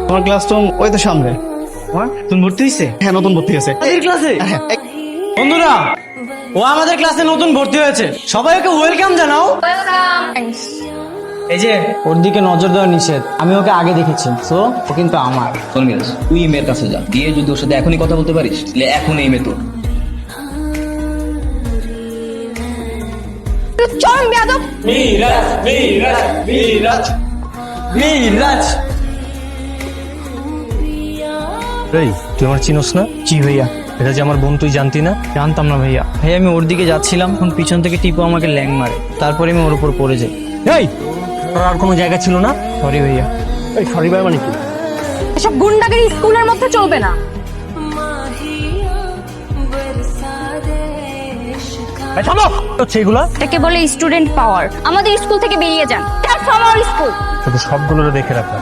তোমার ক্লাসরুম ওই তো সামনে। তুমি ভর্তি হয়েছে হ্যাঁ, নতুন ভর্তি হয়েছে। আমাদের ক্লাসে? হ্যাঁ, বন্ধুরা, ও আমাদের ক্লাসে নতুন ভর্তি হয়েছে, সবাইকে ওয়েলকাম জানাও। এই যে ওর দিকে নজর দেওয়া নিষেধ, আমি ওকে আগে দেখেছি, সো ও কিন্তু আমার। শোন মিরাজ, তুই মেয়ের কাছে যা, গিয়ে যদি ওর সাথে এখনই কথা বলতে পারিস তাহলে এখন এই মেয়ে তোর। চরম বেয়াদব। মিরাজ, এই তুই আমার চিনোস না? জি ভাইয়া। এটা যে আমার বোন তুই জানতি না? জানতাম না ভাইয়া। ভাইয়া আমি ওর দিকে যাচ্ছিলাম, তখন পিছন থেকে টিপু আমাকে ল্যাং মারে, তারপরে আমি ওর উপর পড়ে যাই। এই তোর আর কোনো জায়গা ছিল না? সরি ভাইয়া। এই সরি ভাই মানে কি? এসব গুন্ডাগিরি স্কুলের মধ্যে চলবে না। এই থামো, হচ্ছে এগুলা? এটাকে বলে স্টুডেন্ট পাওয়ার। আমাদের স্কুল থেকে বেরিয়ে যান। From our school. শুধু সবগুলো দেখে রাখলাম।